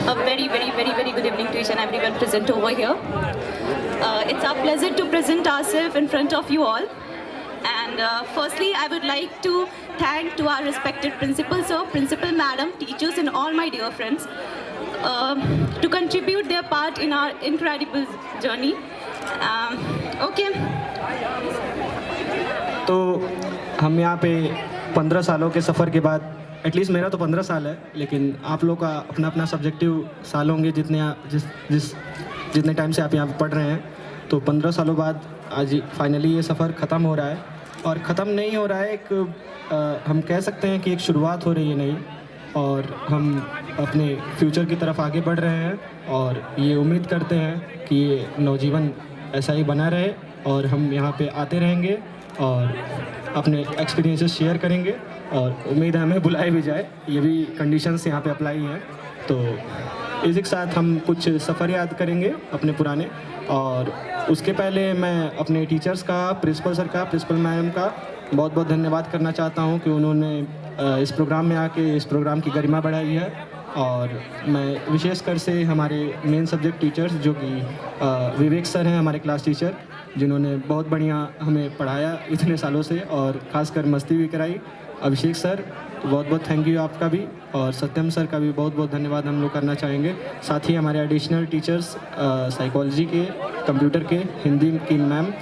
A very good evening to each and everyone present over here. It's our pleasure to present ourselves in front of you all. And firstly, I would like to thank to our respected principal sir, principal madam, teachers and all my dear friends to contribute their part in our incredible journey. Okay. तो हम यहाँ पे 15 सालों के सफ़र के बाद, at least मेरा तो 15 साल है, लेकिन आप लोग का अपना अपना सब्जेक्टिव साल होंगे जितने टाइम से आप यहाँ पे पढ़ रहे हैं। तो 15 सालों बाद आज फाइनली ये सफ़र ख़त्म हो रहा है, और ख़त्म नहीं हो रहा है, एक हम कह सकते हैं कि एक शुरुआत हो रही है नई, और हम अपने फ्यूचर की तरफ आगे बढ़ रहे हैं, और ये उम्मीद करते हैं कि ये नौजीवन ऐसा ही बना रहे, और हम यहाँ पे आते रहेंगे और अपने एक्सपीरियंसेस शेयर करेंगे, और उम्मीद है हमें बुलाए भी जाए, ये भी कंडीशंस यहाँ पे अप्लाई हैं। तो इसी के साथ हम कुछ सफ़र याद करेंगे अपने पुराने, और उसके पहले मैं अपने टीचर्स का, प्रिंसिपल सर का, प्रिंसिपल मैडम का बहुत बहुत धन्यवाद करना चाहता हूँ कि उन्होंने इस प्रोग्राम में आके इस प्रोग्राम की गरिमा बढ़ाई है। और मैं विशेषकर से हमारे मेन सब्जेक्ट टीचर्स जो कि विवेक सर हैं, हमारे क्लास टीचर, जिन्होंने बहुत बढ़िया हमें पढ़ाया इतने सालों से, और ख़ासकर मस्ती भी कराई, अभिषेक सर, तो बहुत बहुत थैंक यू आपका भी, और सत्यम सर का भी बहुत बहुत धन्यवाद हम लोग करना चाहेंगे। साथ ही हमारे एडिशनल टीचर्स साइकोलॉजी के, कंप्यूटर के, हिंदी की मैम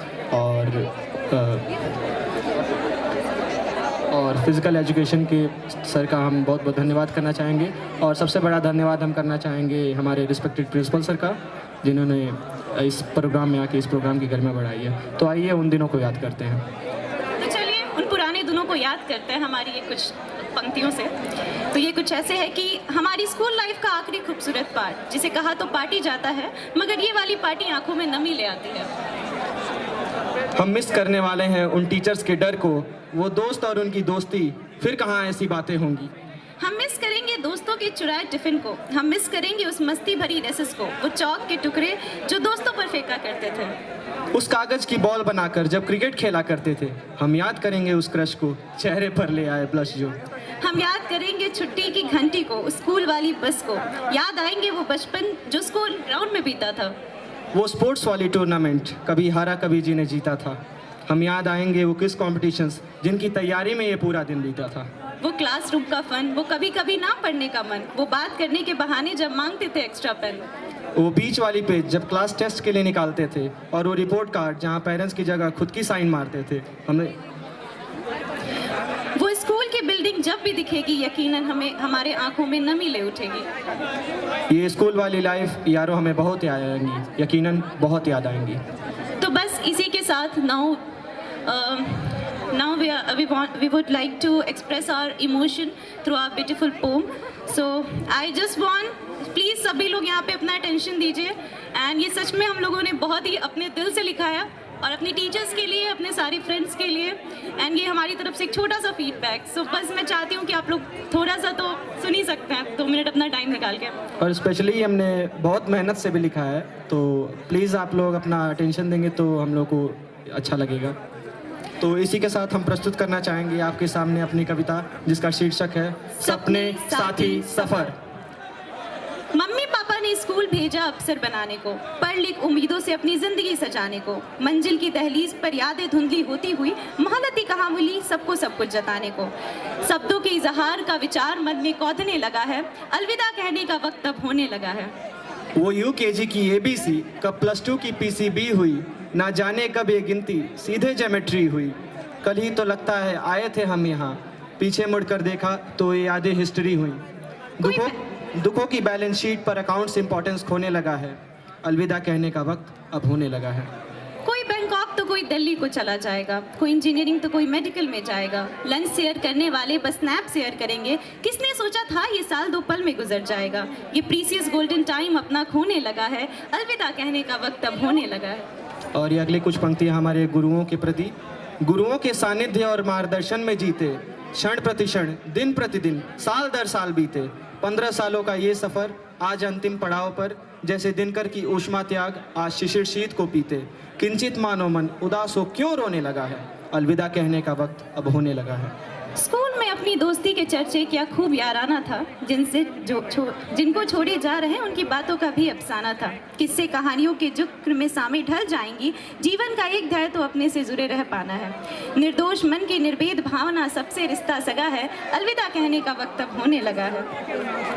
और फिज़िकल एजुकेशन के सर का हम बहुत बहुत धन्यवाद करना चाहेंगे। और सबसे बड़ा धन्यवाद हम करना चाहेंगे हमारे रिस्पेक्टेड प्रिंसिपल सर का, जिन्होंने इस प्रोग्राम में आके इस प्रोग्राम की गरिमा बढ़ाई है। तो आइए उन दिनों को याद करते हैं। तो चलिए उन पुराने दिनों को याद करते हैं हमारी ये कुछ पंक्तियों से। तो ये कुछ ऐसे है कि हमारी स्कूल लाइफ का आखिरी खूबसूरत पार्ट, जिसे कहा तो पार्टी जाता है, मगर ये वाली पार्टी आंखों में नमी ले आती है। हम मिस करने वाले हैं उन टीचर्स के डर को, वो दोस्त और उनकी दोस्ती, फिर कहाँ ऐसी बातें होंगी। हम मिस करेंगे दोस्तों के चुराए टिफिन को, हम मिस करेंगे उस मस्ती भरी रेसेस को, वो चौक के टुकड़े जो दोस्तों पर फेंका करते थे, उस कागज की बॉल बनाकर जब क्रिकेट खेला करते थे। हम याद करेंगे उस क्रश को, चेहरे पर ले आए ब्लश जो। हम याद करेंगे छुट्टी की घंटी को, उस स्कूल वाली बस को, याद आएंगे वो बचपन जो स्कूल ग्राउंड में बीता था, वो स्पोर्ट्स वाली टूर्नामेंट, कभी हारा कभी जीने जीता था। हम याद आएंगे वो किस कॉम्पिटिशन्स जिनकी तैयारी में ये पूरा दिन बीता था, वो क्लासरूम का फन, वो कभी कभी ना पढ़ने का मन, वो बात करने के बहाने जब मांगते थे एक्स्ट्रा पेन, वो बीच वाली पेज जब क्लास टेस्ट के लिए निकालते थे, और वो रिपोर्ट कार्ड जहाँ पेरेंट्स की जगह खुद की साइन मारते थे। हमें वो स्कूल की बिल्डिंग जब भी दिखेगी यकीनन हमें हमारे आंखों में नमी ले उठेगी। ये स्कूल वाली लाइफ यारों हमें बहुत याद आएंगी, यकीनन बहुत याद आएंगी। तो बस इसी के साथ now we would like to express our emotion through our beautiful poem. So I just want please सभी लोग यहाँ पे अपना अटेंशन दीजिए। एंड ये सच में हम लोगों ने बहुत ही अपने दिल से लिखा है, और अपनी टीचर्स के लिए, अपने सारे फ्रेंड्स के लिए, एंड ये हमारी तरफ से एक छोटा सा फीडबैक। सो बस मैं चाहती हूँ कि आप लोग थोड़ा सा तो सुन ही सकते हैं, 2 मिनट अपना टाइम निकाल के। और स्पेशली हमने बहुत मेहनत से भी लिखा है, तो प्लीज़ आप लोग अपना अटेंशन देंगे तो हम लोग को अच्छा लगेगा। तो इसी के साथ हम प्रस्तुत करना चाहेंगे आपके सामने अपनी कविता, जिसका शीर्षक है सपने साथी सफ़र। मम्मी पापा ने स्कूल भेजा अफसर बनाने को, पढ़ लिख उम्मीदों से अपनी जिंदगी सजाने को, मंजिल की दहलीज पर यादें धुंधली होती हुई मोहलती कहाँ मिली सबको सब कुछ जताने को, शब्दों के इजहार का विचार मन में कौंधने लगा है, अलविदा कहने का वक्त अब होने लगा है। वो UKG की ABC कब +2 की PCB हुई, ना जाने कब ये गिनती सीधे ज्योमेट्री हुई। कल ही तो लगता है आए थे हम यहाँ, पीछे मुड़कर देखा तो ये यादें हिस्ट्री हुई। दुखों की बैलेंस शीट पर अकाउंट्स इंपॉर्टेंस खोने लगा है, अलविदा कहने का वक्त अब होने लगा है। कोई बैंकॉक तो कोई दिल्ली को चला जाएगा, कोई इंजीनियरिंग तो कोई मेडिकल में जाएगा, लंच शेयर करने वाले बस स्नैप शेयर करेंगे, किसने सोचा था ये साल 2 पल में गुजर जाएगा, ये प्रीसियस गोल्डन टाइम अपना खोने लगा है, अलविदा कहने का वक्त अब होने लगा है। और ये अगली कुछ पंक्तियाँ हमारे गुरुओं के प्रति, गुरुओं के सानिध्य और मार्गदर्शन में जीते, क्षण प्रतिक्षण दिन प्रतिदिन साल दर साल बीते, 15 सालों का ये सफ़र आज अंतिम पड़ाव पर, जैसे दिनकर की ऊष्मा त्याग आज शिशिर शीत को पीते, किंचित मानो मन उदास हो क्यों रोने लगा है, अलविदा कहने का वक्त अब होने लगा है। स्कूल में अपनी दोस्ती के चर्चे क्या खूब याराना था, जिनको छोड़े जा रहे हैं उनकी बातों का भी अफसाना था, किस्से कहानियों के जुक्र में सामे ढल जाएंगी, जीवन का एक ध्याय तो अपने से जुड़े रह पाना है, निर्दोष मन की निर्भेद भावना सबसे रिश्ता सगा है, अलविदा कहने का वक्त अब होने लगा है।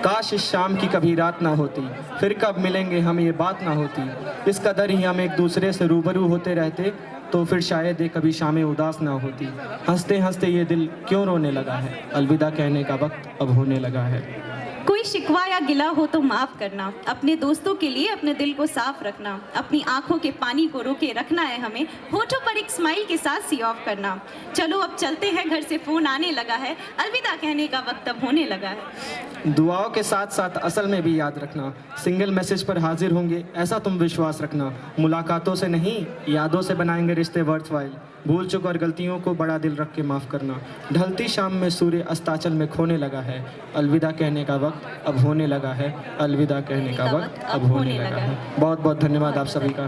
काश इस शाम की कभी रात ना होती, फिर कब मिलेंगे हम ये बात ना होती, इस कदर ही हम एक दूसरे से रूबरू होते रहते, तो फिर शायद ये कभी शामें उदास ना होती, हंसते हंसते ये दिल क्यों रोने लगा है, अलविदा कहने का वक्त अब होने लगा है। कोई शिकवा या गिला हो तो माफ़ करना, अपने दोस्तों के लिए अपने दिल को साफ रखना, अपनी आंखों के पानी को रोके रखना है हमें, होठों पर एक स्माइल के साथ सी ऑफ करना, चलो अब चलते हैं घर से फ़ोन आने लगा है, अलविदा कहने का वक्त अब होने लगा है। दुआओं के साथ साथ असल में भी याद रखना, सिंगल मैसेज पर हाजिर होंगे ऐसा तुम विश्वास रखना, मुलाकातों से नहीं यादों से बनाएंगे रिश्ते वर्थवाइल, भूल चुक और गलतियों को बड़ा दिल रख के माफ़ करना, ढलती शाम में सूर्य अस्ताचल में खोने लगा है, अलविदा कहने का वक्त अब होने लगा है, अलविदा कहने का वक्त अब होने लगा है। बहुत बहुत धन्यवाद आप सभी का।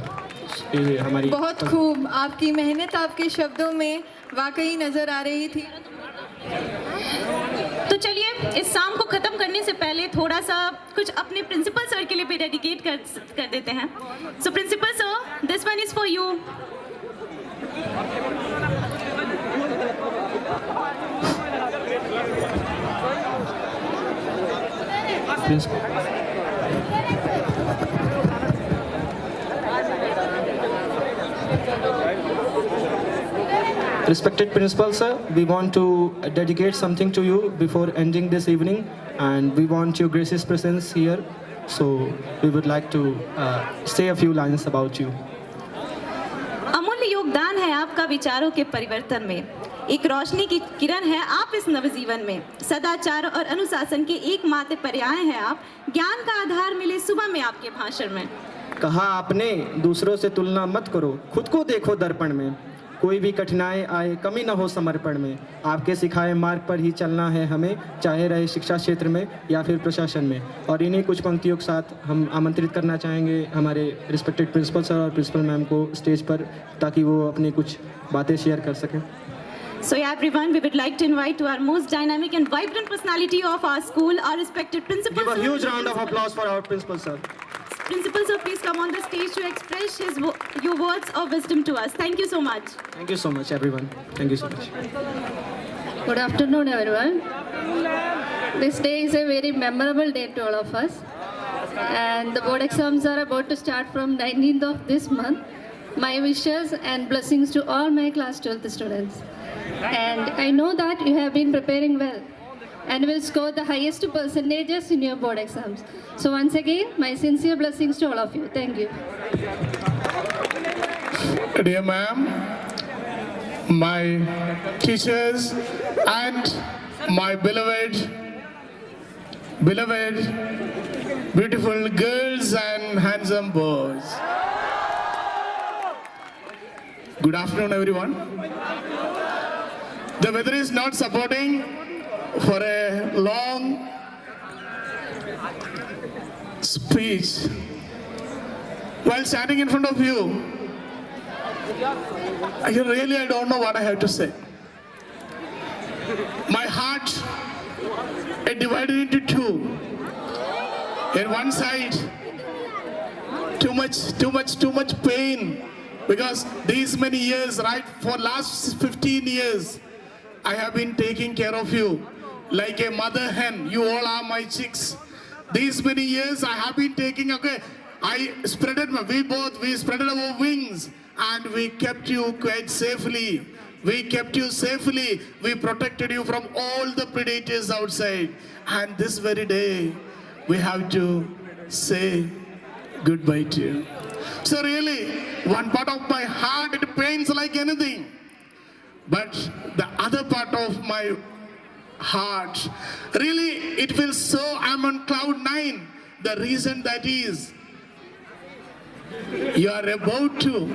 हमारी बहुत खूब, आपकी मेहनत आपके शब्दों में वाकई नज़र आ रही थी। तो चलिए इस शाम को ख़त्म करने से पहले थोड़ा सा कुछ अपने प्रिंसिपल सर के लिए भी डेडिकेट कर देते हैं। So principal sir, this one is for you. Respected Principal Sir, we want to dedicate something to you before ending this evening, and we want your gracious presence here. So we would like to say a few lines about you. अमूल्य योगदान है आपका विचारों के परिवर्तन में, एक रोशनी की किरण है आप इस नवजीवन में, सदाचार और अनुशासन के एकमात्र पर्याय हैं आप, ज्ञान का आधार मिले सुबह में आपके भाषण में। कहा आपने दूसरों से तुलना मत करो, खुद को देखो दर्पण में, कोई भी कठिनाई आए कमी न हो समर्पण में, आपके सिखाए मार्ग पर ही चलना है हमें, चाहे रहे शिक्षा क्षेत्र में या फिर प्रशासन में। और इन्हीं कुछ पंक्तियों के साथ हम आमंत्रित करना चाहेंगे हमारे रिस्पेक्टेड प्रिंसिपल सर और प्रिंसिपल मैम को स्टेज पर, ताकि वो अपनी कुछ बातें शेयर कर सकें। So yeah, everyone, we would like to invite to our most dynamic and vibrant personality of our school, our respected principal. Give a huge round of applause for our principal sir. Principal sir, please come on the stage to express your words of wisdom to us. Thank you so much. Thank you so much, everyone. Thank you so much. Good afternoon, everyone. This day is a very memorable day to all of us. And the board exams are about to start from 19th of this month. My wishes and blessings to all my class 12th students. And I know that you have been preparing well and will score the highest percentages in your board exams. So once again, my sincere blessings to all of you. Thank you. Dear ma'am, my teachers and my beloved, beautiful girls and handsome boys. Good afternoon, everyone. The weather is not supporting for a long speech. While standing in front of you, I don't know what I have to say. My heart is divided into two. In one side, too much pain, because these many years, right, for last 15 years, I have been taking care of you like a mother hen. You all are my chicks. These many years I have been taking, we spread our wings and we kept you quite safely. We kept you safely. We protected you from all the predators outside. And this very day, we have to say goodbye to you. So really, one part of my heart, it pains like anything. But the other part of my heart, really, it feels so I'm on cloud 9. The reason that is, you are about to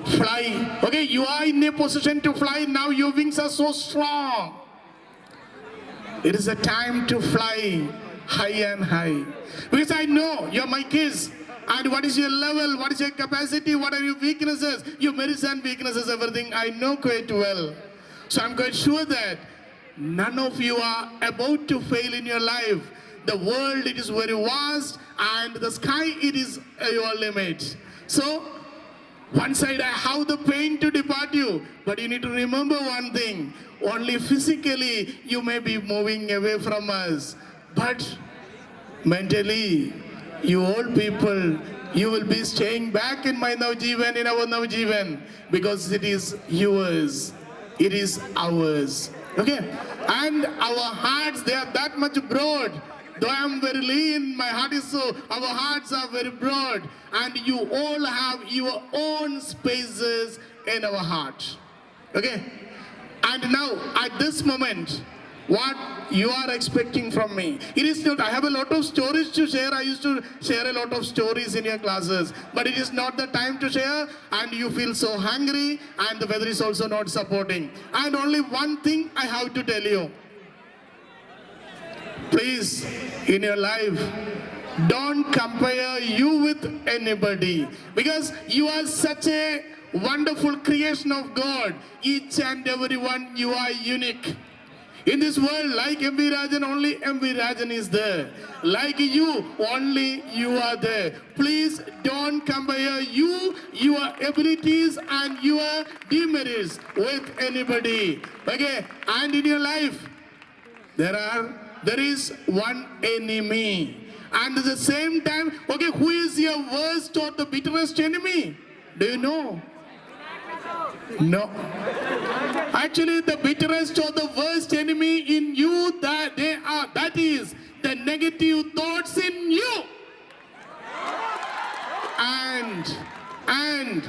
fly. Okay, you are in a position to fly. Now your wings are so strong. It is a time to fly high and high. Because I know you're my kids. And what is your level, what is your capacity, what are your weaknesses, your merits and weaknesses, everything I know quite well. So I'm quite sure that none of you are about to fail in your life. The world, it is very vast, and the sky, it is your limit. So, one side I have the pain to depart you, but you need to remember one thing. Only physically you may be moving away from us, but mentally, you old people, you will be staying back in my Navjeevan, in our Navjeevan, because it is yours, it is ours, okay? And our hearts, they are that much broad. Though I am very lean, my heart is so, our hearts are very broad, and you all have your own spaces in our heart, okay? And now, at this moment, what you are expecting from me. It is not, I have a lot of stories to share. I used to share a lot of stories in your classes, but it is not the time to share, and you feel so hungry, and the weather is also not supporting. And only one thing I have to tell you. Please, in your life, don't compare you with anybody, because you are such a wonderful creation of God. Each and every one, you are unique. In this world, like M.V. Rajan, only M.V. Rajan is there. Like you, only you are there. Please don't compare you, your abilities and your demerits with anybody. Okay? And in your life, there are there is one enemy. And at the same time, okay, who is your worst or the bitterest enemy? Do you know? No. Actually, the bitterest or the worst enemy in you, that is the negative thoughts in you. And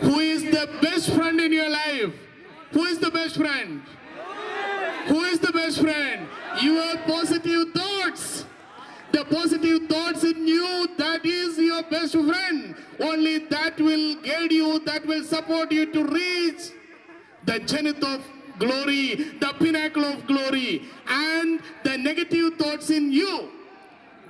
who is the best friend in your life? Who is the best friend? Who is the best friend? Your positive thoughts. The positive thoughts in you, that is your best friend. Only that will guide you, that will support you to reach the zenith of glory, the pinnacle of glory. And the negative thoughts in you,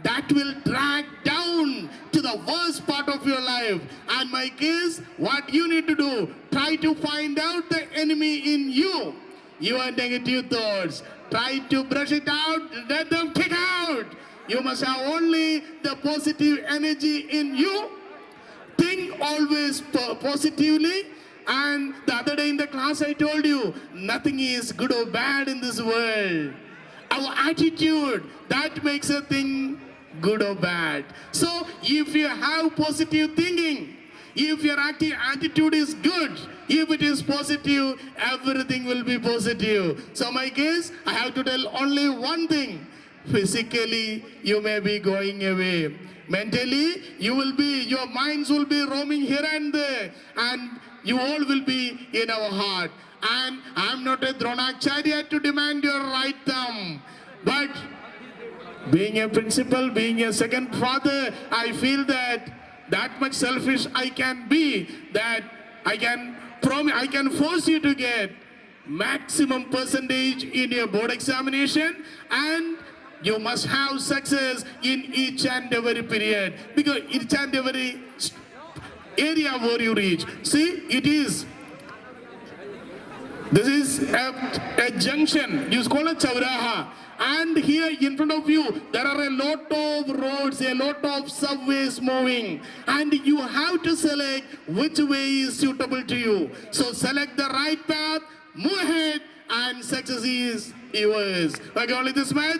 that will drag down to the worst part of your life. And my case, what you need to do, try to find out the enemy in you, your negative thoughts. Try to brush it out, let them kick out. You must have only the positive energy in you. Think always positively. And the other day in the class I told you, nothing is good or bad in this world. Our attitude, that makes a thing good or bad. So if you have positive thinking, if your attitude is good, if it is positive, everything will be positive. So my case, I have to tell only one thing. Physically, you may be going away. Mentally, your minds will be roaming here and there. And you all will be in our heart. And I'm not a Dronacharya to demand your right thumb. But being a principal, being a second father, I feel that much selfish I can be, that I can force you to get maximum percentage in your board examination, and you must have success in each and every period, because each and every area where you reach. See, this is a junction, you call it Chauraha. And here in front of you, there are a lot of roads, a lot of subways moving. And you have to select which way is suitable to you. So select the right path, move ahead, and success is yours. Okay, only this much.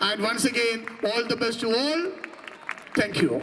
And once again, all the best to all. Thank you.